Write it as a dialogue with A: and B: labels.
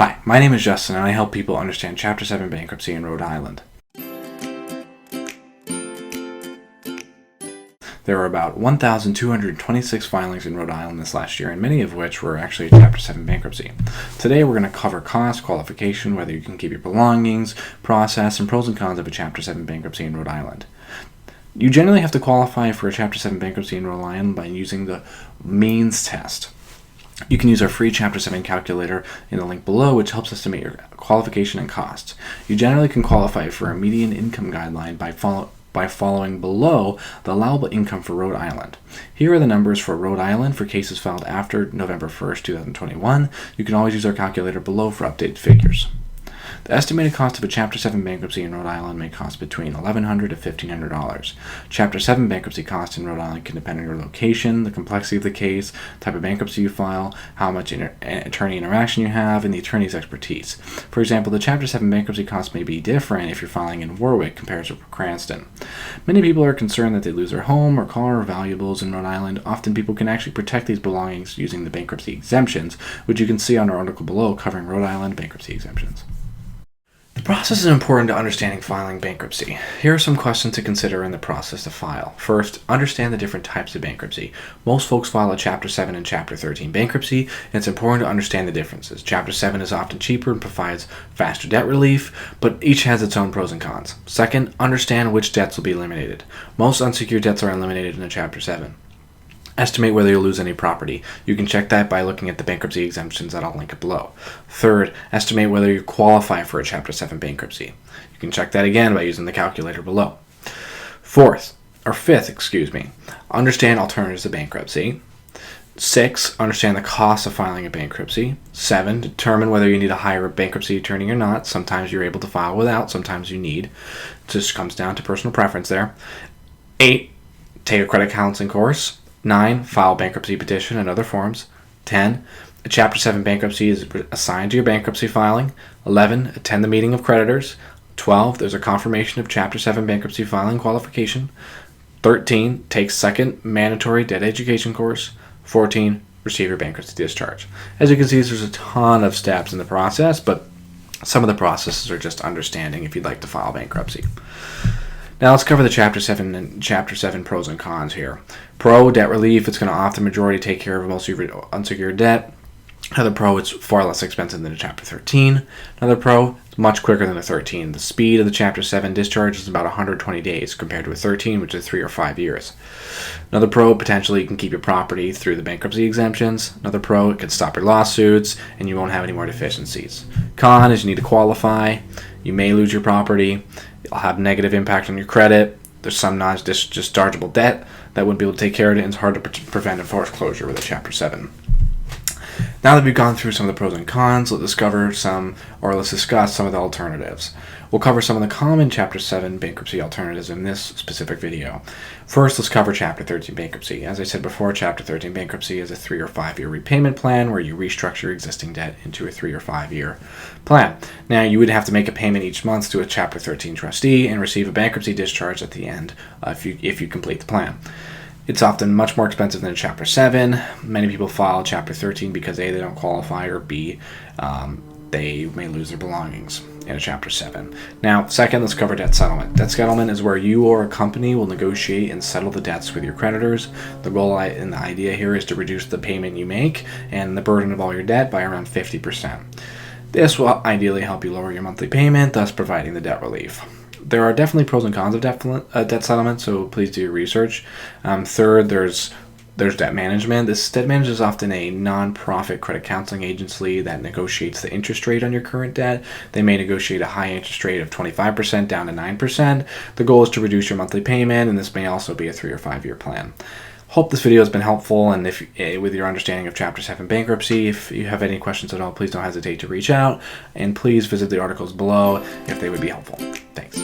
A: Hi, my name is Justin and I help people understand Chapter 7 bankruptcy in Rhode Island. There were about 1,226 filings in Rhode Island this last year, and many of which were actually Chapter 7 bankruptcy. Today we're going to cover cost, qualification, whether you can keep your belongings, process, and pros and cons of a Chapter 7 bankruptcy in Rhode Island. You generally have to qualify for a Chapter 7 bankruptcy in Rhode Island by using the means test. You can use our free Chapter 7 calculator in the link below, which helps estimate your qualification and costs. You generally can qualify for a median income guideline by following below the allowable income for Rhode Island. Here are the numbers for Rhode Island for cases filed after November 1st, 2021. You can always use our calculator below for updated figures. The estimated cost of a Chapter 7 bankruptcy in Rhode Island may cost between $1,100 to $1,500. Chapter 7 bankruptcy costs in Rhode Island can depend on your location, the complexity of the case, type of bankruptcy you file, how much attorney interaction you have, and the attorney's expertise. For example, the Chapter 7 bankruptcy costs may be different if you're filing in Warwick compared to Cranston. Many people are concerned that they lose their home or car or valuables in Rhode Island. Often people can actually protect these belongings using the bankruptcy exemptions, which you can see on our article below covering Rhode Island bankruptcy exemptions. The process is important to understanding filing bankruptcy. Here are some questions to consider in the process to file. First, understand the different types of bankruptcy. Most folks file a Chapter 7 and Chapter 13 bankruptcy, and it's important to understand the differences. Chapter 7 is often cheaper and provides faster debt relief, but each has its own pros and cons. Second, understand which debts will be eliminated. Most unsecured debts are eliminated in a Chapter 7. Estimate whether you'll lose any property. You can check that by looking at the bankruptcy exemptions that I'll link below. Third, estimate whether you qualify for a Chapter 7 bankruptcy. You can check that again by using the calculator below. Fifth, understand alternatives to bankruptcy. 6, understand the cost of filing a bankruptcy. 7, determine whether you need to hire a bankruptcy attorney or not. Sometimes you're able to file without, sometimes you need. It just comes down to personal preference there. 8, take a credit counseling course. 9, file bankruptcy petition and other forms. 10, a Chapter 7 bankruptcy is assigned to your bankruptcy filing. 11, attend the meeting of creditors. 12, there's a confirmation of Chapter 7 bankruptcy filing qualification. 13, take second mandatory debt education course. 14, receive your bankruptcy discharge. As you can see, there's a ton of steps in the process, but some of the processes are just understanding if you'd like to file bankruptcy. Now let's cover the Chapter 7 and Chapter 7 pros and cons here. Pro, debt relief. It's going to often majority take care of most of your unsecured debt. Another pro, it's far less expensive than a Chapter 13. Another pro, it's much quicker than a 13. The speed of the Chapter 7 discharge is about 120 days compared to a 13, which is 3 or 5 years. Another pro, potentially you can keep your property through the bankruptcy exemptions. Another pro, it can stop your lawsuits and you won't have any more deficiencies. Con is you need to qualify. You may lose your property. It'll have negative impact on your credit. There's some non-dischargeable debt that wouldn't be able to take care of it, and it's hard to prevent a foreclosure with a Chapter 7. Now that we've gone through some of the pros and cons, let's discuss some of the alternatives. We'll cover some of the common Chapter 7 bankruptcy alternatives in this specific video. First, let's cover Chapter 13 bankruptcy. As I said before, Chapter 13 bankruptcy is a 3 or 5 year repayment plan where you restructure existing debt into a 3 or 5 year plan. Now, you would have to make a payment each month to a Chapter 13 trustee and receive a bankruptcy discharge at the end if you complete the plan. It's often much more expensive than a Chapter 7. Many people file Chapter 13 because A, they don't qualify, or B, they may lose their belongings in a Chapter 7. Now, second, let's cover debt settlement. Debt settlement is where you or a company will negotiate and settle the debts with your creditors. The goal and the idea here is to reduce the payment you make and the burden of all your debt by around 50%. This will ideally help you lower your monthly payment, thus providing the debt relief. There are definitely pros and cons of debt settlement, so please do your research. Third, there's debt management. This debt management is often a non-profit credit counseling agency that negotiates the interest rate on your current debt. They may negotiate a high interest rate of 25% down to 9%. The goal is to reduce your monthly payment, and this may also be a 3 or 5 year plan. Hope this video has been helpful, and with your understanding of Chapter 7 bankruptcy. If you have any questions at all, please don't hesitate to reach out, and please visit the articles below if they would be helpful. Thanks.